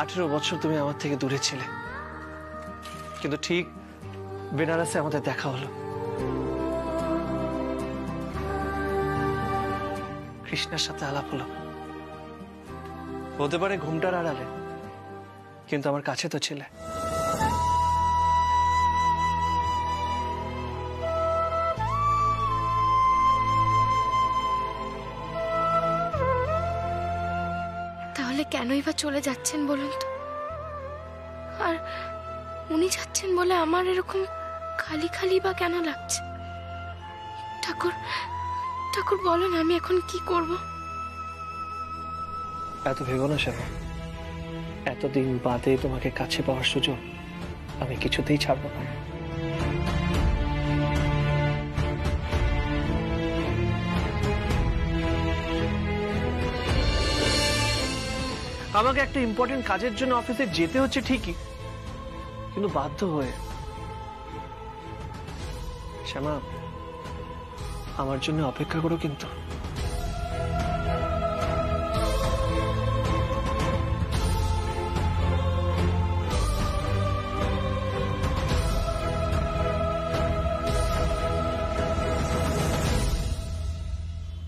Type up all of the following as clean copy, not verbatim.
18 বছর তুমি আমার থেকে দূরে ছিলে, কিন্তু ঠিক বেনারসে আমাদের দেখা হলো। কৃষ্ণের সাথে আলাপ হলো। হতে পারে ঘুমটার আড়ালে, কিন্তু আমার কাছে তো ছিলে। তাহলে কেনই বা চলে যাচ্ছেন বলুন তো? আর উনি যাচ্ছেন বলে আমার এরকম খালি খালি বা কেন লাগছে? ঠাকুর ঠাকুর বলেন, আমি এখন কি করব? এত ভেবো না শ্যামা। এতদিন বাদে তোমাকে কাছে পাওয়ার সুযোগ আমি কিছুতেই ছাড়বো না। আমাকে একটা ইম্পর্টেন্ট কাজের জন্য অফিসে যেতে হচ্ছে ঠিকই, কিন্তু বাধ্য হয়ে। শ্যামা, আমার জন্য অপেক্ষা করো কিন্তু।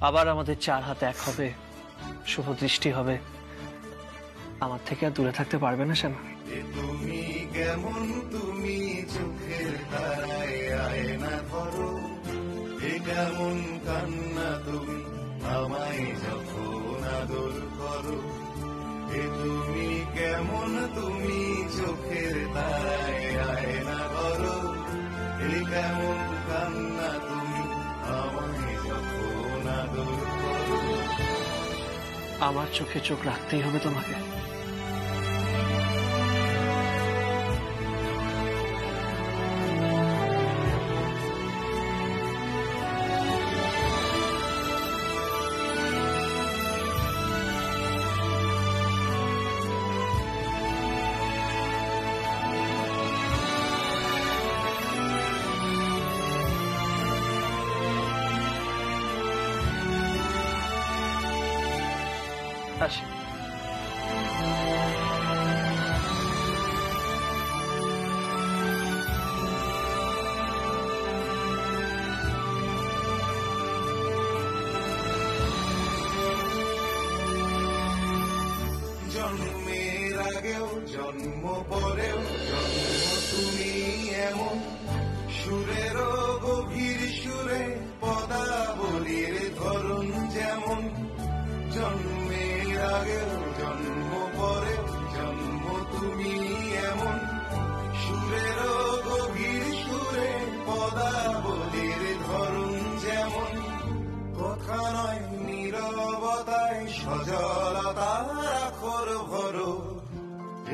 আবার আমাদের 4 হাত এক হবে, শুভ দৃষ্টি হবে। আমার থেকে আর দূরে থাকতে পারবে না শ্যামা। তুমি কেমন, তুমি চোখের তারায় আয়না ধরো, এ কেমন কান্না তুমি আমায় যখন আদর করো। এ তুমি কেমন, তুমি চোখের তারায় আয়না ধরো, এ কেমন কান্না তুমি আমায় যখন আদর করো। আমার চোখে চোখ রাখতেই হবে তোমাকে। আসি। জন্মের আগেও জন্ম পরেও জন্ম তুমি এমন, সুরেরও গভীর সুরে পদাবলীর ধরন যেমন। জন্মের আগেও জন্ম পরেও জন্ম তুমি এমন, সুরেরও গভীর সুরে পদাবলীর ধরন যেমন। কথা নয় নীরবতায় সজলতার আখর ভরো,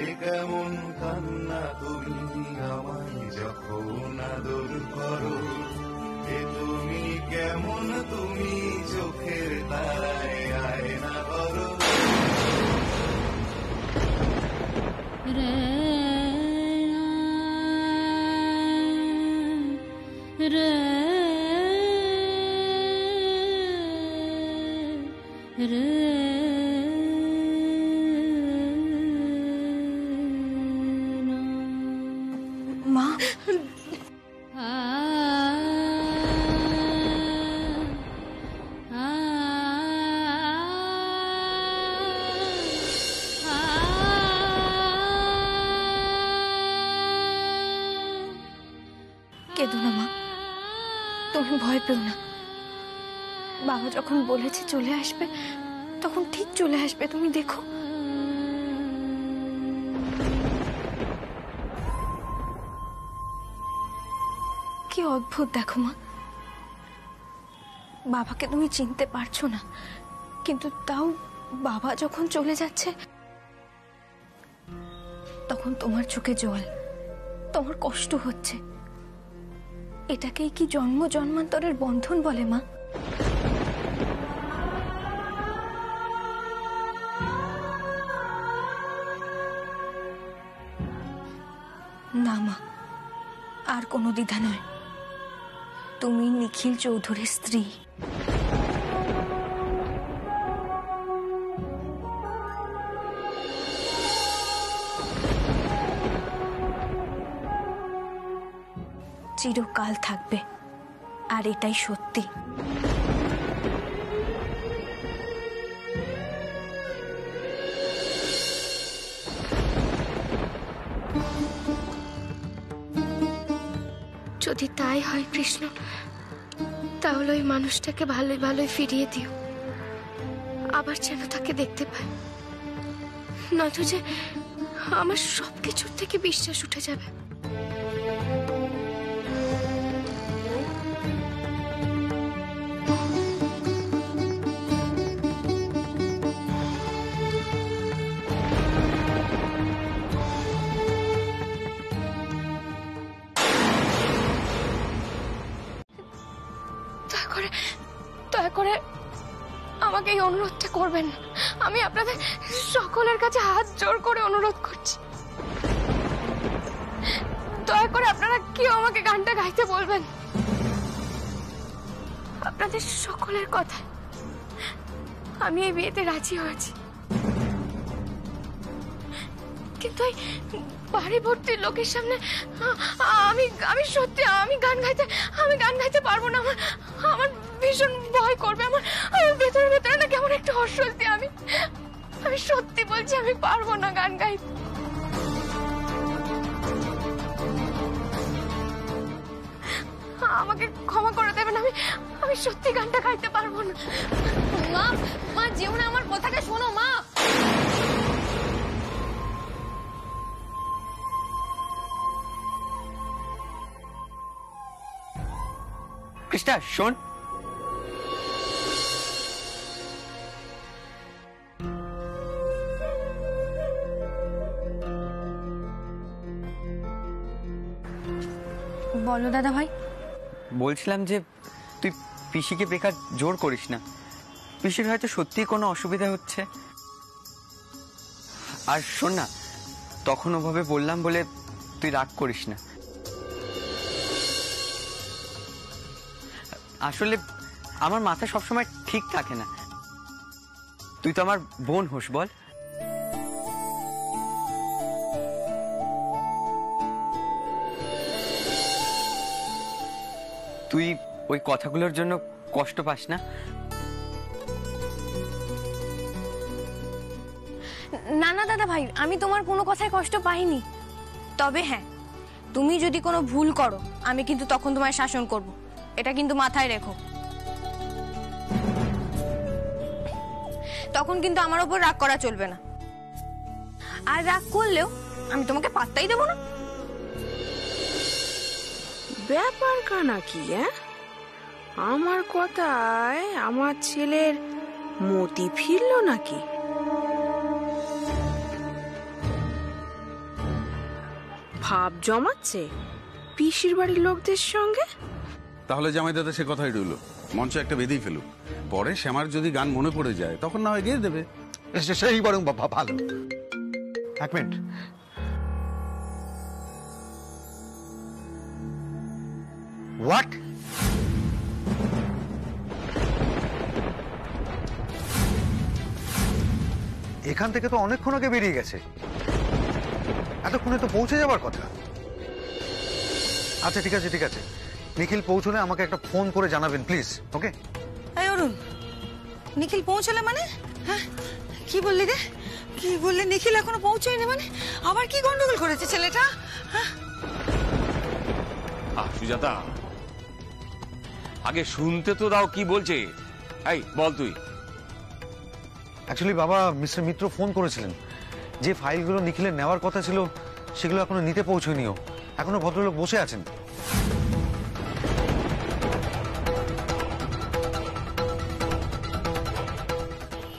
এ কেমন কান্না তুমি আমায় যখন আদর করো। এ তুমি কেমন, তুমি চোখের তারায় আয়না ধরো। মা, কেঁদো না মা, তুমি ভয় পেও না। বাবা যখন বলেছে চলে আসবে, তখন ঠিক চলে আসবে, তুমি দেখো। কি অদ্ভুত দেখো মা, বাবাকে তুমি চিনতে পারছো না, কিন্তু তাও বাবা যখন চলে যাচ্ছে তখন তোমার চোখে জল, তোমার কষ্ট হচ্ছে। এটাকেই কি জন্ম জন্মান্তরের বন্ধন বলে মা? না মা, আর কোনো দ্বিধা নয়, তুমি নিখিল চৌধুরীর স্ত্রী। চিরকাল থাকবে, আর এটাই সত্যি। যদি তাই হয় কৃষ্ণ, তাহলে ওই মানুষটাকে ভালোই ভালোই ফিরিয়ে দিও, আবার যেন তাকে দেখতে পাই। নয়তো যে আমার সবকিছুর থেকে বিশ্বাস উঠে যাবে। দয়া করে আমাকে এই অনুরোধটা করবেন না। আমি আপনাদের সকলের কাছে হাত জোড় করে অনুরোধ করছি, দয়া করে আপনারা কেউ আমাকে গানটা গাইতে বলবেন। আপনাদের সকলের কথা আমি এই বিয়েতে রাজি হয়েছি, কিন্তু এই বাড়ি ভর্তি লোকের সামনে আমি সত্যি আমি গান গাইতে পারবো না। আমার ভীষণ ভয় করবে। আমার ভেতরে ভেতরে না কেমন একটা অস্বস্তি। আমি সত্যি বলছি, আমি পারবো না গান গাইতে। আমাকে ক্ষমা করে দেবেন, আমি সত্যি গানটা গাইতে পারবো না। মা যেও না, আমার কথাটা শোনো মা। কৃষ্ণা শোন, বলো দাদা ভাই। বলছিলাম যে তুই পিসিকে বেকার জোর করিস না। পিসির হয়তো সত্যি কোনো অসুবিধা হচ্ছে। আর শোন না, তখন ওভাবে বললাম বলে তুই রাগ করিস না। আসলে আমার মাথা সবসময় ঠিক থাকে না। তুই তো আমার বোন হোস, বল। তুই ওই কথাগুলোর জন্য কষ্ট পাস না? না না দাদা ভাই, আমি তোমার কোনো কথায় কষ্ট পাইনি। তবে হ্যাঁ, তুমি যদি কোনো ভুল করো আমি কিন্তু তখন তোমায় শাসন করব, এটা কিন্তু মাথায় রেখো। তখন কিন্তু আমার উপর রাগ করা চলবে না, আর রাগ করলেও আমি তোমাকে পাত্তাই দেবো না। ব্যাপার কানা কি? আমার কথায় আমার ছেলের মতি ফিরল নাকি? ভাব জমাচ্ছে পিসির বাড়ির লোকদের সঙ্গে। তাহলে জামাই দাদা সে কথাই রইল, মঞ্চ একটা বেঁধেই ফেলুক। পরে শ্যামার যদি গান মনে পড়ে যায় তখন না হয় গিয়ে দেবে। সেই বরং ভালো। এক মিনিট, হোয়াট? এখান থেকে তো অনেকক্ষণ আগে বেরিয়ে গেছে, এতক্ষণে তো পৌঁছে যাবার কথা। আচ্ছা ঠিক আছে ঠিক আছে, নিখিল পৌঁছলে আমাকে একটা ফোন করে জানাবেন প্লিজ। ওকে। এই অরুণ, নিখিল পৌঁছলে মানে? হ্যাঁ, কি বললি রে? কি বললি? নিখিল এখনো পৌঁছয়নি মানে? আবার কি গন্ডগোল করেছে ছেলেটা? সুজাতা, আগে শুনতে তো দাও কি বলছে। এই বল তুই। অ্যাকচুয়ালি বাবা, মিস্টার মিত্র ফোন করেছিলেন যে ফাইলগুলো নিখিলের নেওয়ার কথা ছিল সেগুলো এখনো নিতে পৌঁছয়নিও। এখনো ভদ্রলোক বসে আছেন।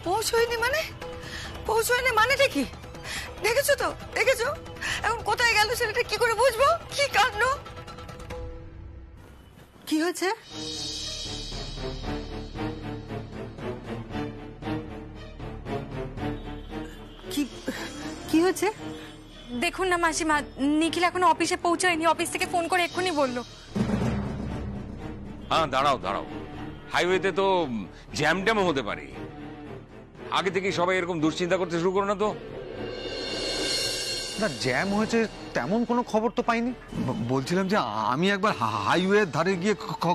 পৌঁছয়নি মানে? পৌঁছয়নি মানেটা কি? দেখেছো তো, দেখেছো এখন কোথায় গেল ছেলেটা? কি করে বুঝবো? কি কাণ্ড! কি হয়েছে? কি হয়েছে? দেখুন না মাসিমা, নিখিল এখনো অফিসে পৌঁছায়নি। অফিস থেকে ফোন করে এক্ষুনি বললো। হ্যাঁ দাঁড়াও দাঁড়াও, হাইওয়েতে তো জ্যাম ট্যামও হতে পারে। আগে থেকে সবাই এরকম দুশ্চিন্তা করতে শুরু করো না তো। না জ্যাম হয়েছে তেমন কোনো খবর তো পাইনি। বলছিলাম যে আমি একবার হাইওয়ের ধারে গিয়ে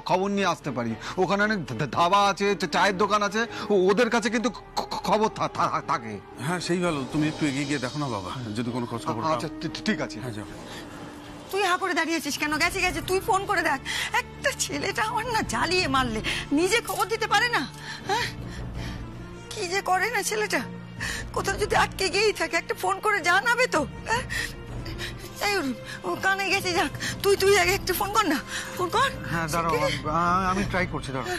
খবর নিয়ে আসতে পারি। ওখানে অনেক ধাবা আছে, চায়ের দোকান আছে, ওদের কাছে কিন্তু খবর থাকে। হ্যাঁ সেই ভালো, তুমি একটু এগিয়ে গিয়ে দেখো না বাবা, যদি কোনো খোঁজ খবর পাও। আচ্ছা ঠিক আছে। হ্যাঁ যাও। তুই হা করে দাঁড়িয়েছিস কেন? গেছে গেছে, তুই ফোন করে দেখ। একটা ছেলেটা আমার না জ্বালিয়ে মারলে, নিজে খবর দিতে পারে না। হ্যাঁ, কি যে করে না ছেলেটা। কোথাও যদি আটকে গিয়েই থাকে, একটা ফোন করে জানাবে তো। এই ও কানে গেছে, যাক তুই আগে একটা ফোন কর না, ফোন কর। হ্যাঁ দাঁড়াও, আমি ট্রাই করছি, দাঁড়াও।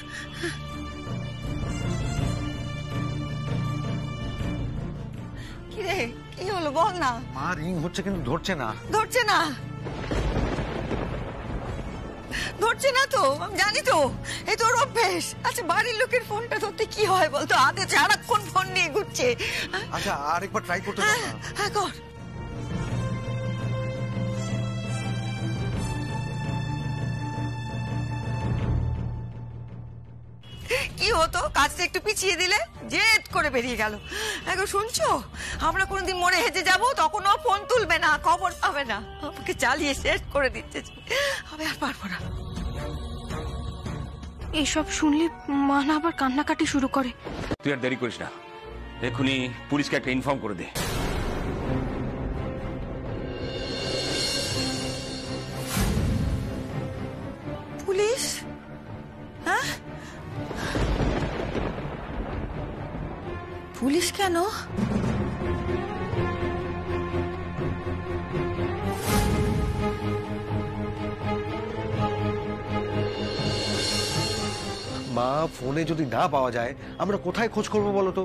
কি রে, কি হলো বল না। মা রিং হচ্ছে কিন্তু ধরছে না। ধরছে না তো, আমি জানি তো, এই তোর অভ্যেস। আচ্ছা বাড়ির লোকের ফোনটা ধরতে কি হয় বলতো? হাতে সারাক্ষণ ফোন নিয়ে ঘুরছে। আচ্ছা আরেকবার ট্রাই করতে দাও না। হ্যাঁ কর। কি হতো, কাজটা একটু পিছিয়ে দিলে জেদ করে বেরিয়ে গেল। এখন শুনছো, আমরা কোনোদিন মরে হেজে যাব, তখন ও ফোন তুলবে না, খবর পাবে না, আমাকে চালিয়ে শেষ করে দিচ্ছে। আমি আর পারবো না। এইসব শুনলে মা না আবার কান্নাকাটি শুরু করে। তুই আর দেরি করিস না, এক্ষুনি পুলিশকে একটা ইনফর্ম করে দে। পুলিশ? হ্যাঁ, পুলিশ কেন? মা ফোনে যদি না পাওয়া যায় আমরা কোথায় খোঁজ করবো বলো তো?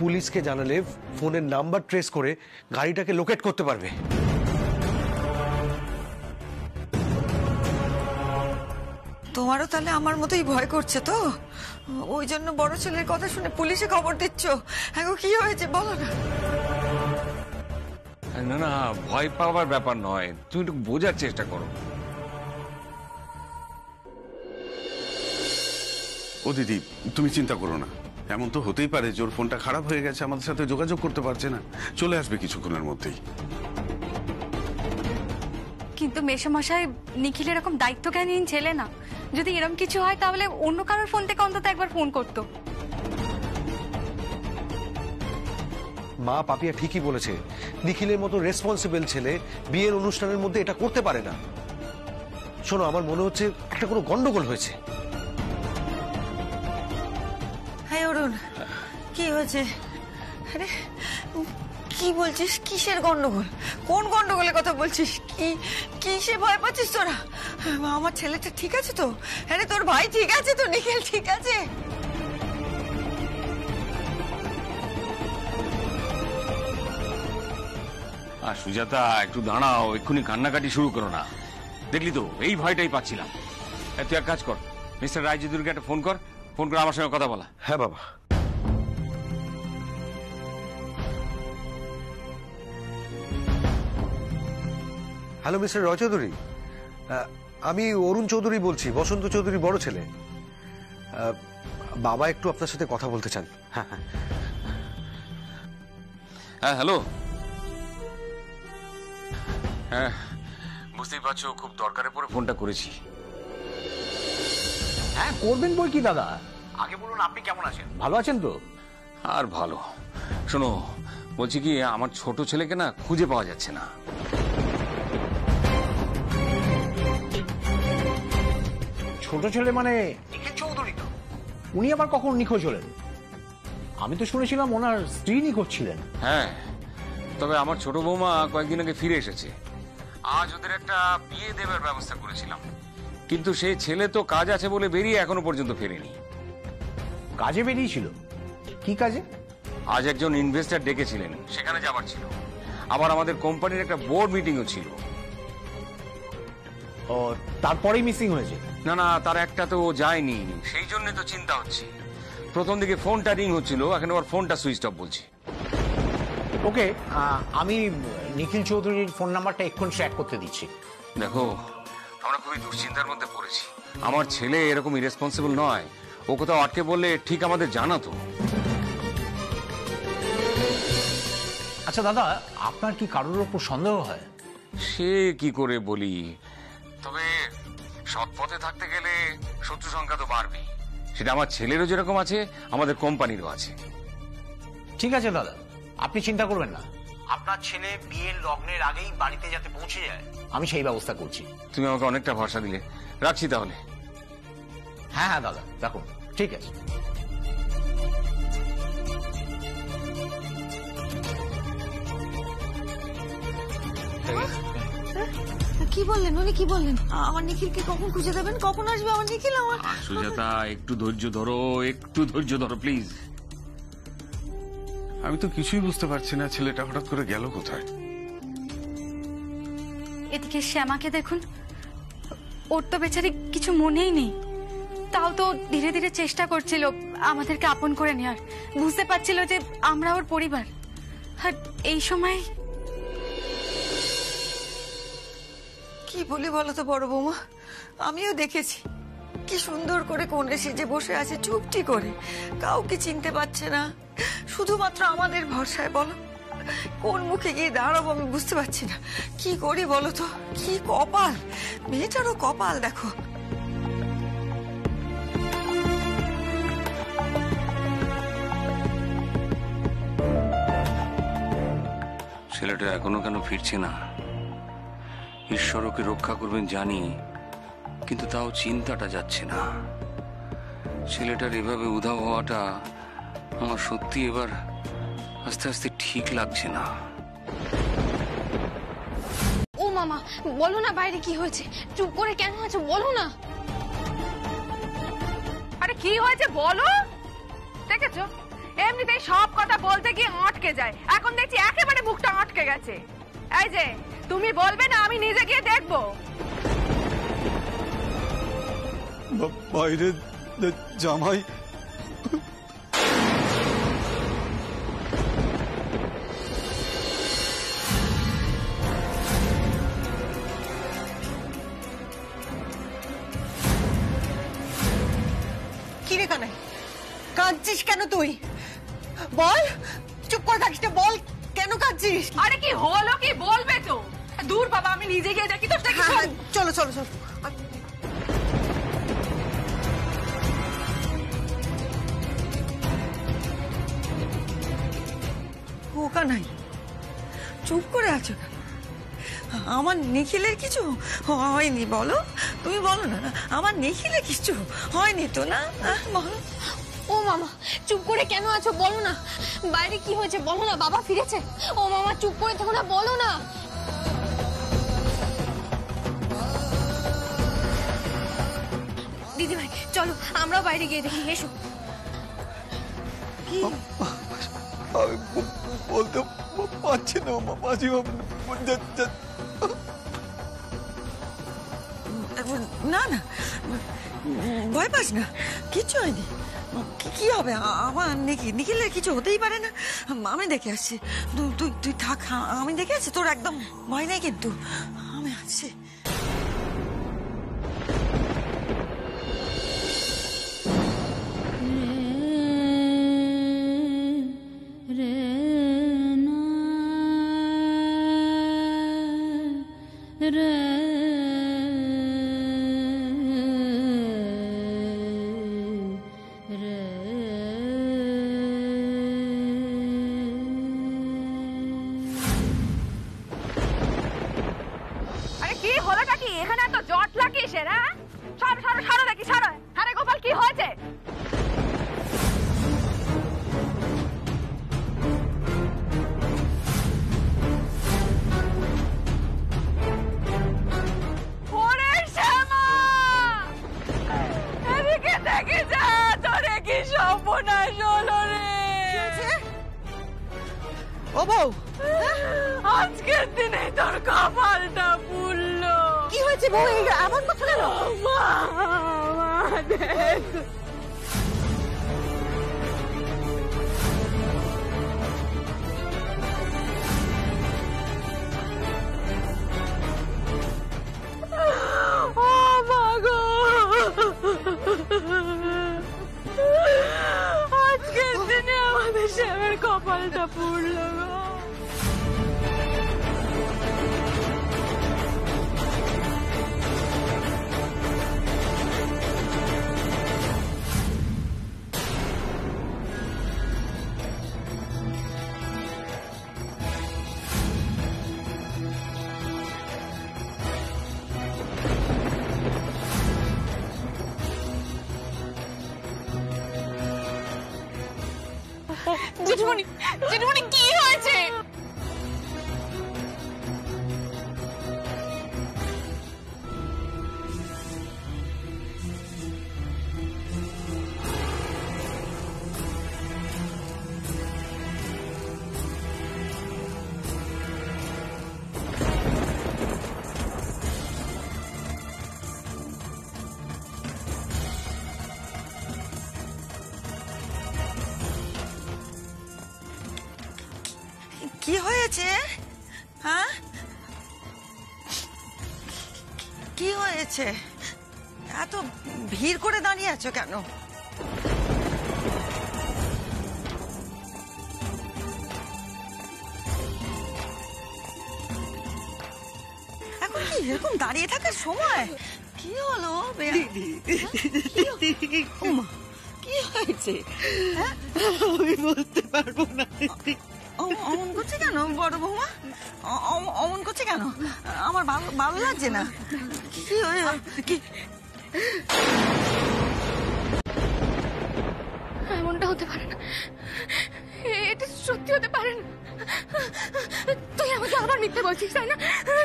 পুলিশকে জানালে ফোনের নাম্বার ট্রেস করে গাড়িটাকে লোকেট করতে পারবে। তোমারও তাহলে আমার মতোই ভয় করছে তো? ওই জন্য বড় ছেলের কথা শুনে পুলিশে খবর দিচ্ছ? এখন কি হয়েছে বলো না। না না, ভয় পাওয়ার ব্যাপার নয়, তুমি একটু বোঝার চেষ্টা করো। ও দিদি, তুমি চিন্তা করো না, এমন তো হতেই পারে যে ওর ফোনটা খারাপ হয়ে গেছে, আমাদের সাথে যোগাযোগ করতে পারছে না, চলে আসবে কিছুক্ষণের মধ্যেই। কিন্তু মেশামশাই, নিখিল এরকম দায়িত্বজ্ঞানহীন ছেলে না। যদি এরকম কিছু হয় তাহলে অন্য কারোর ফোন থেকে অন্তত একবার ফোন করতো। মা পাপিয়া ঠিকই বলেছে, নিখিলের মতো রেসপন্সিবল ছেলে বিয়ের অনুষ্ঠানের মধ্যে এটা করতে পারে না। শোনো, আমার মনে হচ্ছে একটা কোনো গন্ডগোল হয়েছে। হ্যাঁ অরুণ, কি হয়েছে? আরে কি বলছিস? কিসের গন্ডগোল? কোন গন্ডগোলের কথা বলছিস? কিসে ভয় পাচ্ছিস তোরা? আমার ছেলেটা ঠিক আছে তো? আরে তোর ভাই ঠিক আছে তো? নিখিল ঠিক আছে? আর সুজাতা, একটু দাঁড়াও, এক্ষুনি কান্নাকাটি শুরু করো না। দেখলি তো, এই ভয়টাই পাচ্ছিলাম। তুই এক কাজ কর, মিস্টার রায়চৌধুরীকে একটা ফোন কর, ফোন করে আমার সঙ্গে কথা বলা। হ্যাঁ বাবা। হ্যালো মিস্টার রায়চৌধুরী, আমি অরুণ চৌধুরী বলছি, বসন্ত চৌধুরী বড় ছেলে। বাবা একটু আপনার সাথে কথা বলতে চান। হ্যাঁ হ্যাঁ হ্যাঁ, হ্যালো। হ্যাঁ বুঝতেই পারছো, খুব দরকারে পড়ে ফোনটা করেছি। হ্যাঁ করবেন বই কি দাদা, আগে বলুন আপনি কেমন আছেন? ভালো আছেন তো? আর ভালো। শোনো, বলছি কি, আমার ছোট ছেলেকে না খুঁজে পাওয়া যাচ্ছে না। ছোট ছেলে মানে নিখিল চৌধুরী তো? উনি আবার কখন নিখোঁজ হলেন? আমি তো শুনেছিলাম ওনার স্ত্রী নিখোঁজ ছিলেন। হ্যাঁ, তবে আমার ছোট বৌমা কয়েকদিন আগে ফিরে এসেছে। আজ ওদের একটা বিয়ে দেবার ব্যবস্থা করেছিলাম, কিন্তু সেই ছেলে তো কাজ আছে বলে বেরিয়ে এখনো পর্যন্ত ফেরেনি। কাজে বেরিয়েছিল? কি কাজে? আজ একজন ইনভেস্টর ডেকেছিলেন, সেখানে যাবার ছিল। আবার আমাদের কোম্পানির একটা বোর্ড মিটিংও ছিল। ও, তারপরেই মিসিং হয়েছে? না না, তার একটা তো যায়নি, সেই জন্য তো চিন্তা হচ্ছে। প্রথম দিকে ফোনটা রিং হচ্ছিল, এখন আবার ফোনটা সুইচ অফ বলছে। ওকে, আমি নিখিল চৌধুরীর ফোন নাম্বারটা এক্ষুনি ট্র্যাক করতে দিচ্ছি। দেখো, আমরা খুবই দুশ্চিন্তার মধ্যে পড়েছি। আমার ছেলে এরকম ইরেসপন্সিবল নয়, ও কোথাও আটকে বললে ঠিক আমাদের জানাতো। আচ্ছা দাদা, আপনার কি কারোর ওপর সন্দেহ হয়? সে কি করে বলি, তবে সৎ পথে থাকতে গেলে শত্রু সংখ্যা তো বাড়বেই। সেটা আমার ছেলেরও যেরকম আছে, আমাদের কোম্পানিরও আছে। ঠিক আছে দাদা, আপনি চিন্তা করবেন না। আপনার ছেলে বিয়ের লগ্নের আগেই বাড়িতে যাতে পৌঁছে যায়, আমি সেই ব্যবস্থা করছি। তুমি আমাকে অনেকটা ভরসা দিলে, রাখছি তাহলে। হ্যাঁ হ্যাঁ দাদা, রাখুন, ঠিক আছে। কি বললেন উনি, কি বললেন? আমার নিখিলকে কখন খুঁজে দেবেন? কখন আসবে আমার নিখিল? আমার সুজাতা, একটু ধৈর্য ধরো, একটু ধৈর্য ধরো প্লিজ। আমি তো কিছুই বুঝতে পারছি না, ছেলেটা হঠাৎ করে গেল কোথায়? এদিকে শ্যামাকে দেখুন, ওর তো বেচারি কিছু মনেই নেই, তাও তো ধীরে ধীরে চেষ্টা করছিল আমাদেরকে আপন করে নেওয়ার। বুঝতে পারছিল যে আমরা ওর পরিবার। আর এই সময় কি বলি বলো তো বড় বৌমা, আমিও দেখেছি কি সুন্দর করে কোণে সেজে বসে আছে চুপটি করে, কাউকে চিনতে পারছে না, শুধুমাত্র আমাদের ভরসায়। বলো কোন মুখে গিয়ে দাঁড়াবো আমি বুঝতে পারছি না। কি করি বলো তো? কি কপাল, মেয়েটারও কপাল দেখো। ছেলেটা এখনো কেন ফিরছে না? ঈশ্বর ওকে রক্ষা করবেন জানি, কিন্তু তাও চিন্তাটা যাচ্ছে না। ছেলেটার এভাবে উধাও হওয়াটা আমার সত্যি এবার আস্তে আস্তে ঠিক লাগছে না। ও মামা, বলো না বাইরে কি হয়েছে? চুপ করে কেন আছো, বলো না। আরে কি হয়েছে বলো। দেখেছো, এমনিতেই সব কথা বলতে গিয়ে আটকে যায়, এখন দেখছি একেবারে মুখটা আটকে গেছে। এই যে তুমি বলবে না, আমি নিজে গিয়ে দেখবো। বাইরে জামাই কিরে কানাই, কাঁদছিস কেন তুই? বল, চুপ করে থাকিস না, বল কেন কাঁদছিস? আরে কি হলো, কি বলবে তো? দূর বাবা, আমি নিজে গিয়ে দেখি তো। চলো চলো চলো। ও কানাই, চুপ করে আছো কেন? আমার নিখিলের কিছু হয়নি বলো, তুমি বলো না। আমার নিখিলের কিছু হয়নি তো না? বলো। ও মামা, চুপ করে কেন আছো, বলো না। বাইরে কি হয়েছে বলো না। বাবা ফিরেছে? ও মামা চুপ করে থেকো না, বলো না। দিদিভাই চলো, আমরাও বাইরে গিয়ে দেখি, এসো। আমি বলতে পারছি না মাঝি। না না, ভয় পাস না, কিচ্ছু হয়নি। কি হবে? আমার নিখিলের কিছু হতেই পারে না। আমি দেখে আসছি, তুই থাক, আমি দেখে আসছি, তোর একদম ভয় নেই কিন্তু, আমি আছি। আরে কি হলোটা কি? এখানে এত জট লাগিস এরা? ছাড়ো ছাড়ো ছাড়ো দেখি, ছাড়ো। আরে গোপাল, কি হয়েছে? ওরে শ্যামা, এদিকে দেখে যা, তোরে কি সর্বনাশ হলো রে। ও বউ, আজকের দিনে তোর কপালটা পুড়লো। কি হয়েছে বউ? আবার কথা গেল? দেখ, ও মা গো, আজকের দিনে আমাদের শ্যামের কপালটা পুড়লো গো। জেঠুমনি জেঠুমনি কি হয়েছে? কি হয়েছে? হ্যাঁ, কি হয়েছে? এত ভিড় করে দাঁড়িয়ে আছো কেন? এখন কি এরকম দাঁড়িয়ে থাকার সময়? কি হলো? কি হয়েছে? আমি বলতে পারবো না। অমন করছে কেন বড় বৌমা? অমন করছে কেন? আমার ভালো লাগছে না। কি কি এমনটা হতে পারে না, এটা সত্যি হতে পারে না। তুই আমাকে আবার মিথ্যে বলছিস, তাই না?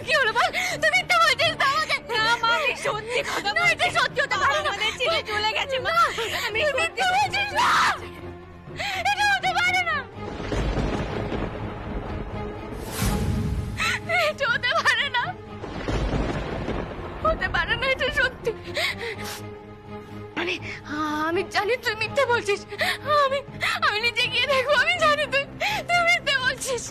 কি হলো বল, তুই মিথ্যে বলছিস তো আমাকে? না মা, আমি সত্যি কথা বলছি। এটা সত্যি হতে পারে না, আমাদের ছেলে চলে গেছে মা। আমি মিথ্যে বলছিস না, এটা হতে পারে না, এটা হতে পারে না, হতে পারে না, এটা সত্যি। আমি জানি তুই মিথ্যে বলছিস, আমি নিজে গিয়ে দেখবো, আমি জানি তুই মিথ্যে বলছিস।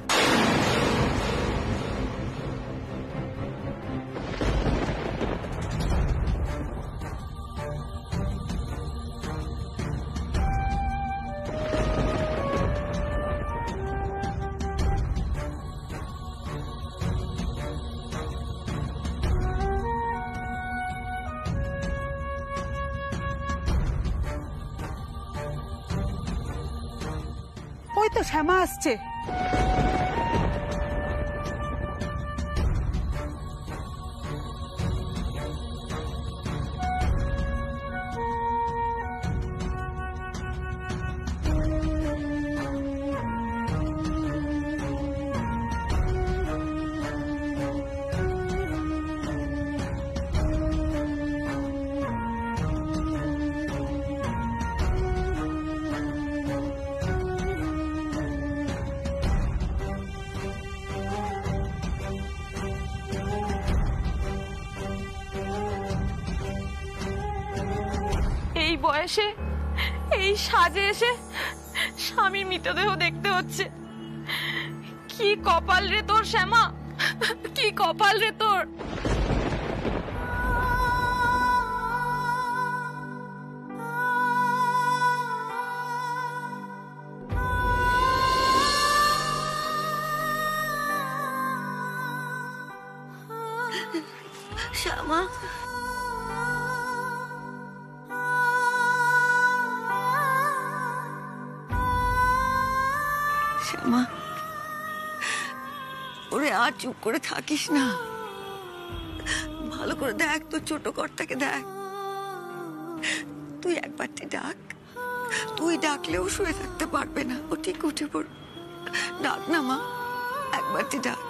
ওই তো শ্যামা আসছে। এই বয়সে এই সাজে এসে স্বামীর মৃতদেহ দেখতে হচ্ছে। কি কপাল রে তোর শ্যামা, কি কপাল রে তোর। শ্যামা, শ্যামা, ওরে আর চুপ করে থাকিস না, ভালো করে দেখ, তোর ছোট কর্তাকে দেখ। তুই একবারটি ডাক, তুই ডাকলেও শুয়ে থাকতে পারবে না, ও ঠিক উঠে পড়। ডাক না মা, একবারটি ডাক।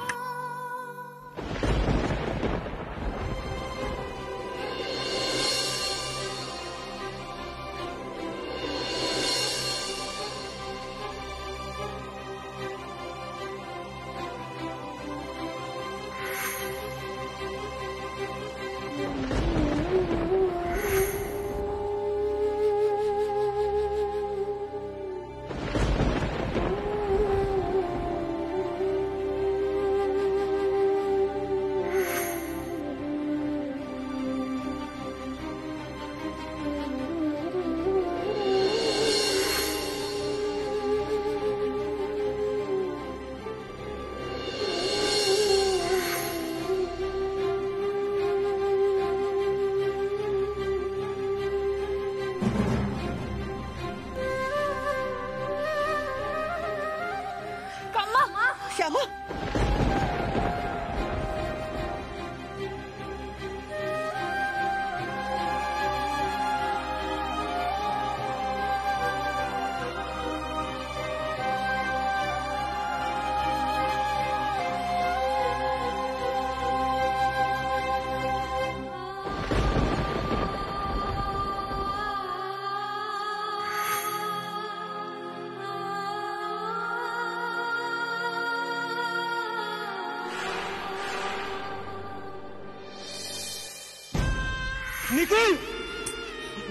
নিখিল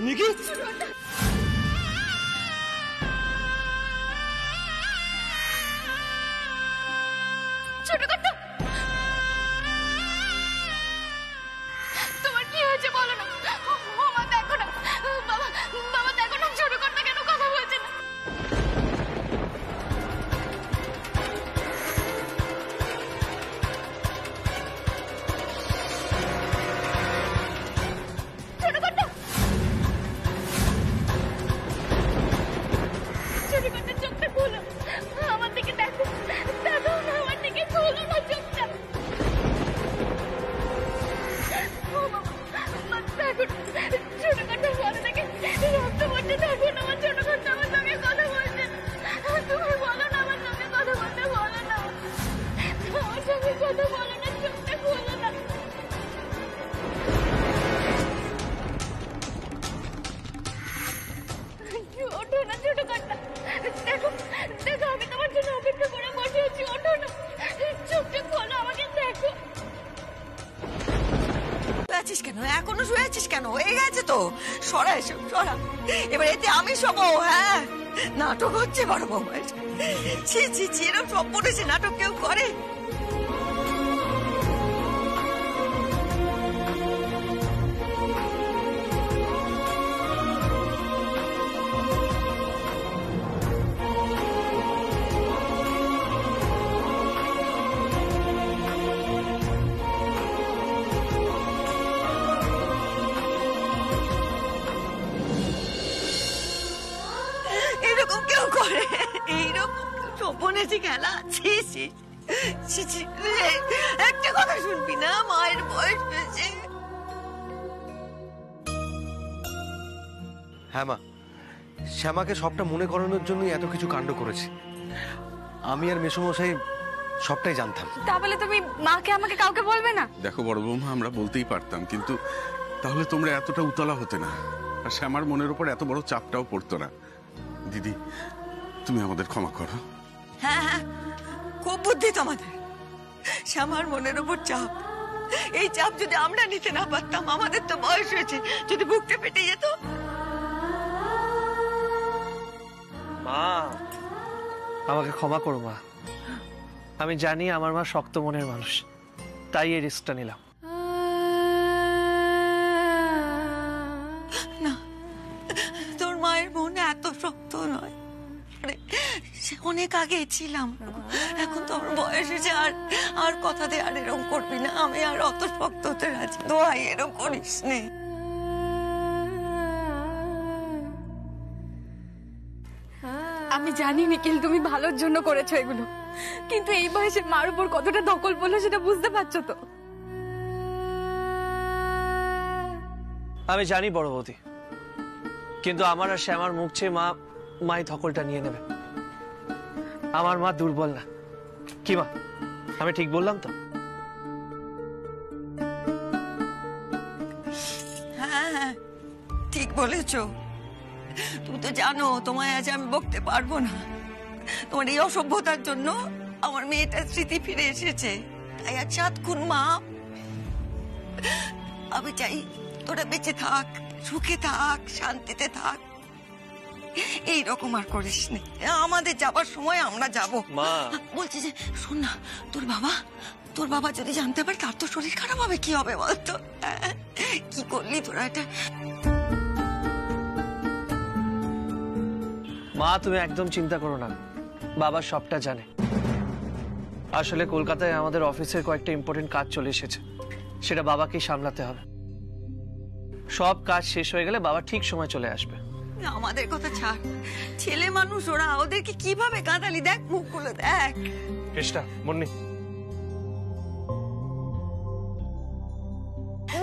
নিখিল ছোটখাটো তোমার কি হয়েছে বলো না। ও মা দেখো না, বাবা বাবা দেখো না ছোটখাটো কেন কথা বলছে না। ছোটখাটো ছোটখাটো চোখটা খোলো, আমার দিকে দেখো, দেখো না আমার দিকে, খোলো না চোখটা। ও বাবা, দেখো ছোটখাটো বলো নাকি রক্ত পড়ছে, দেখো না আমার ছোটখাটো আমার সঙ্গে কথা বলছে। তুমি বলো না আমার সঙ্গে কথা বলতে, বলো না আমার সঙ্গে কথা বলো না, চোখটা খোলো না। ওঠো না ছোটখাটো, দেখো দেখো আমি তোমার জন্য অপেক্ষা করে বসে আছি, ওঠো না, চোখটা খোলো, আমাকে দেখো। আছিস কেন এখনো শুয়ে আছিস কেন? হয়ে গেছে তো, সরা এসব সরা। এবার এতে আমি সব, হ্যাঁ নাটক হচ্ছে বড় বৌমা। ছি ছি ছি, এরকম সব পড়েছে, নাটক কেউ করে? এরকম কেউ করে? এইরকম স্বপ্নেছি খেলা? ছি ছি ছি ছি, একটা কথা শুনবি না? মায়ের বয়স হয়েছে। হ্যাঁ মা, শ্যামাকে সবটা মনে করানোর জন্যই এত কিছু কাণ্ড করেছে। আমি আর মেসোমশাই সবটাই জানতাম। তা বলে তুমি মাকে আমাকে কাউকে বলবে না? দেখো বড় বৌমা, আমরা বলতেই পারতাম, কিন্তু তাহলে তোমরা এতটা উতলা হতে না, আর শ্যামার মনের উপর এত বড় চাপটাও পড়তো না। দিদি, তুমি আমাদের ক্ষমা করো। হ্যাঁ হ্যাঁ, খুব বুদ্ধি তোমাদের। শ্যামার মনের উপর চাপ, এই চাপ যদি আমরা নিতে না পারতাম, আমাদের তো বয়স হয়েছে, যদি বুকটা ফেটে যেত। মা, আমাকে ক্ষমা করো মা। আমি জানি আমার মা শক্ত মনের মানুষ, তাই এই রিস্কটা নিলাম। না, তোর মায়ের মন এত শক্ত নয়, সে অনেক আগে ছিলাম, এখন তো আমার বয়স হয়েছে। আর কথা দিয়ে আর এরকম করবি না, আমি আর অত শক্ত হতে রাজি। দোহাই এরকম করিস নে। আমি জানি নিখিল তুমি ভালোর জন্য করেছো এগুলো, কিন্তু এই বয়সে মার উপর কতটা দখল পড়লো সেটা বুঝতে পারছো তো? আমি জানি বড় বৌদি, কিন্তু আমার আর শ্যামার মুখ চেয়ে মাই ধকলটা নিয়ে নেবে। আমার মা দুর্বল না। কি মা, আমি ঠিক বললাম তো? হ্যাঁ হ্যাঁ, ঠিক বলেছো। তুমি তো জানো তোমায় আজ আমি বকতে পারবো না। তোমার এই অসভ্যতার জন্য আমার মেয়েটার স্মৃতি ফিরে এসেছে, তাই আর 7 খুন মাপ। আমি চাই তোরা বেঁচে থাক, সুখে থাক, শান্তিতে থাক। এইরকম আর করিস না। আমাদের যাবার সময় আমরা যাব। বলছি যে শোন না, তোর বাবা যদি জানতে পারে তার তো শরীর খারাপ হবে। কি হবে বলতো? কি করলি তোরা এটা? মা, তুমি একদম চিন্তা করো না, বাবা সবটা জানে। আসলে কলকাতায় আমাদের অফিসের কয়েকটা ইম্পর্টেন্ট কাজ চলে এসেছে, সেটা বাবাকেই সামলাতে হবে। সব কাজ শেষ হয়ে গেলে বাবা ঠিক সময় চলে আসবে। আমাদের কথা ছাড়, ছেলে মানুষ ওরা, ওদেরকে কিভাবে কাঁদালি দেখ, মুখগুলো দেখ। কৃষ্ণা, মুন্নি,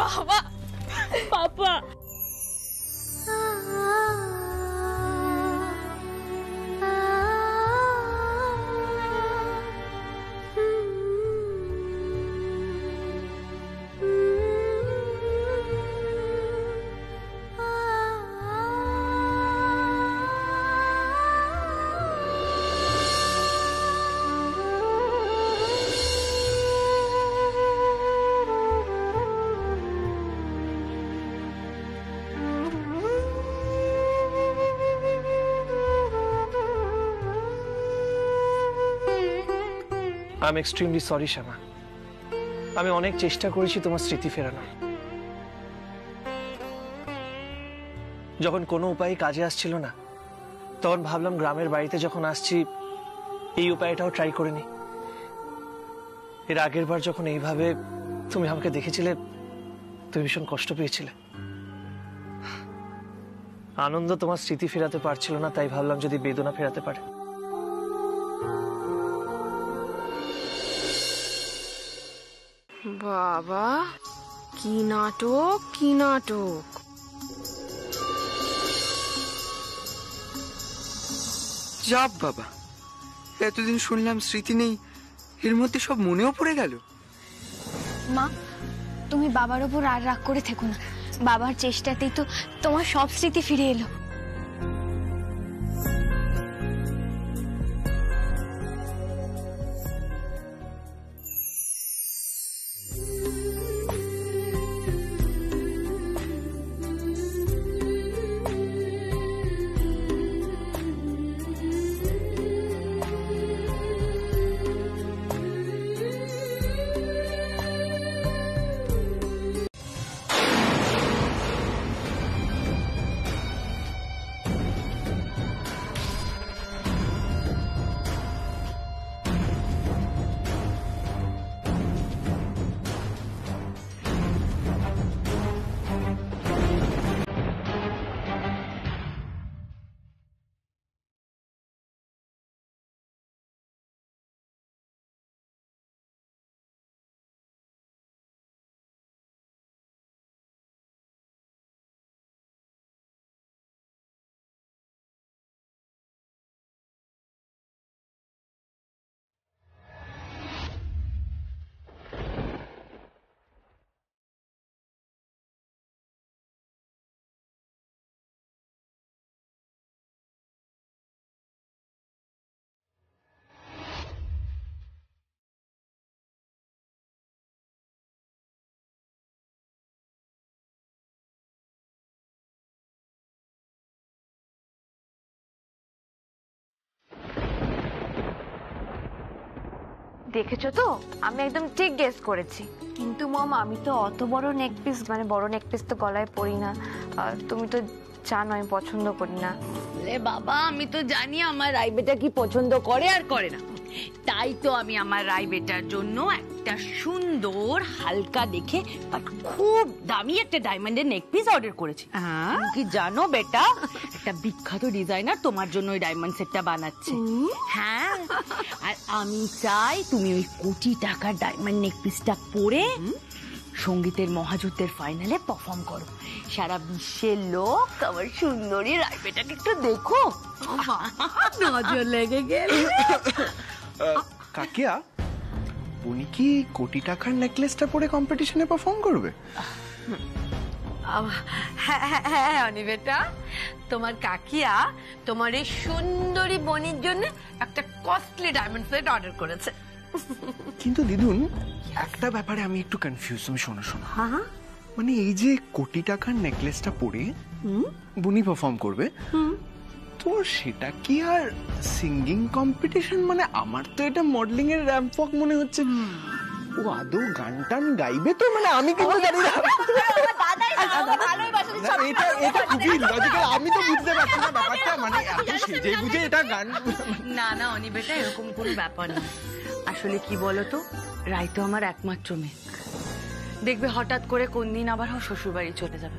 বাবা, পাপা। আই এম এক্সট্রিমলি সরি শ্যামা। আমি অনেক চেষ্টা করেছি তোমার স্মৃতি ফেরানোর। যখন কোনো উপায় কাজে আসছিল না, তখন ভাবলাম গ্রামের বাড়িতে যখন আসছি এই উপায়টাও ট্রাই করে নি। এর আগের বার যখন এইভাবে তুমি আমাকে দেখেছিলে, তুমি ভীষণ কষ্ট পেয়েছিলে। আনন্দ তোমার স্মৃতি ফেরাতে পারছিল না, তাই ভাবলাম যদি বেদনা ফেরাতে পারে। বাবা, কি নাটক, কি নাটক! যাব বাবা, এতদিন শুনলাম স্মৃতি নেই, এর মধ্যে সব মনেও পড়ে গেল। মা, তুমি বাবার ওপর আর রাগ করে থেকো না। বাবার চেষ্টাতেই তো তোমার সব স্মৃতি ফিরে এলো। দেখেছো তো, আমি একদম ঠিক গেস করেছি। কিন্তু মম, আমি তো অত বড় নেক পিস, মানে বড় নেক পিস তো গলায় পরি না। আর তুমি তো জানো আমি পছন্দ করি না। বাবা, আমি তো জানি আমার রাই বেটা কি পছন্দ করে আর করে না। তাই তো আমি আমার রাই বেটার জন্য একটা সুন্দর হালকা দেখে বাট খুব দামি একটা ডায়মন্ডের নেক পিস অর্ডার করেছি। তুমি কি জানো বেটা, একটা বিখ্যাত ডিজাইনার তোমার জন্য ওই ডায়মন্ড সেটটা বানাচ্ছে। হ্যাঁ, আর আমি চাই তুমি ওই কোটি টাকার ডায়মন্ড নেক পিসটা পরে সঙ্গীতের মহাযুদ্ধের ফাইনালে পারফর্ম করো। সারা বিশ্বের লোক আমার সুন্দরী রাইবেটাকে একটু দেখো। নজর লেগে গেল। কাকিয়া, উনি কি কোটি টাকার নেকলেসটা পরে কম্পিটিশনে পারফর্ম করবে? হ্যাঁ অনিবেটা, তোমার কাকিয়া তোমার এই সুন্দরী বোনের জন্য একটা কস্টলি ডায়মন্ড সেট অর্ডার করেছে। কিন্তু দিদুন, একটা ব্যাপারে আমি একটু কনফিউজ। তুমি শোনো শোনো, মানে এই যে কোটি টাকার নেকলেসটা পরে বুনি পারফর্ম করবে, তো সেটা কি আর সিঙ্গিং কম্পিটিশন? মানে আমার তো এটা মডেলিং এর র্যাম্প ওয়াক মনে হচ্ছে। ও আদৌ গান টান গাইবে তো? মানে আমি কিন্তু জানি না। এটা খুবই লজিক্যাল। আমি তো বুঝতে পারছি না ব্যাপারটা, মানে এত সেজে বুঝে এটা গান। না না অনিবেটা, এরকম কোনো ব্যাপার না। আসলে কি বলতো, রাই তো আমার একমাত্র মেয়ে। দেখবে হঠাৎ করে কোন দিন আবার ও শ্বশুর বাড়ি চলে যাবে,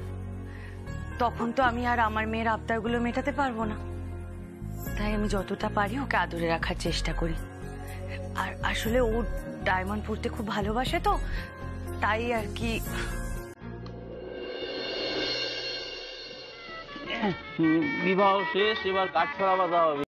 তখন তো আমি আর আমার মেয়ের আবদারগুলো মেটাতে পারবো না। তাই আমি যতটা পারি ওকে আদরে রাখার চেষ্টা করি। আর আসলে ও ডায়মন্ড পরতে খুব ভালোবাসে, তো তাই আর কি। বিবাহ শেষ, এবার কাঠছড়া বাঁধা হবে।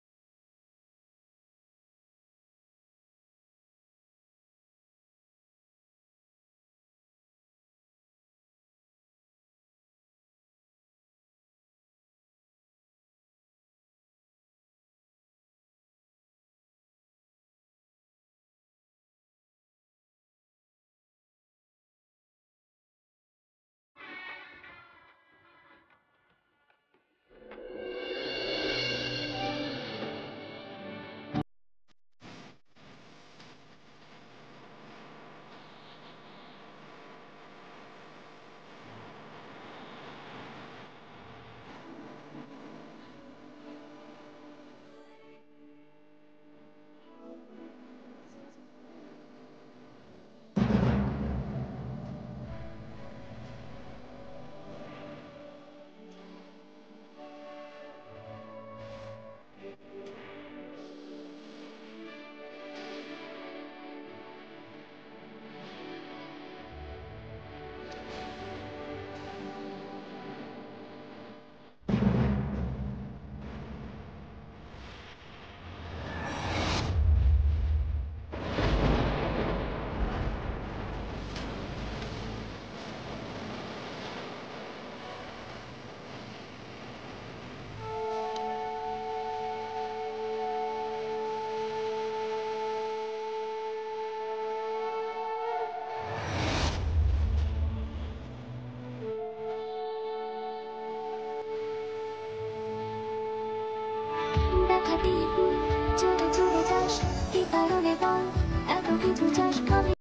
আগে বল, এত কিছু চাস খাবি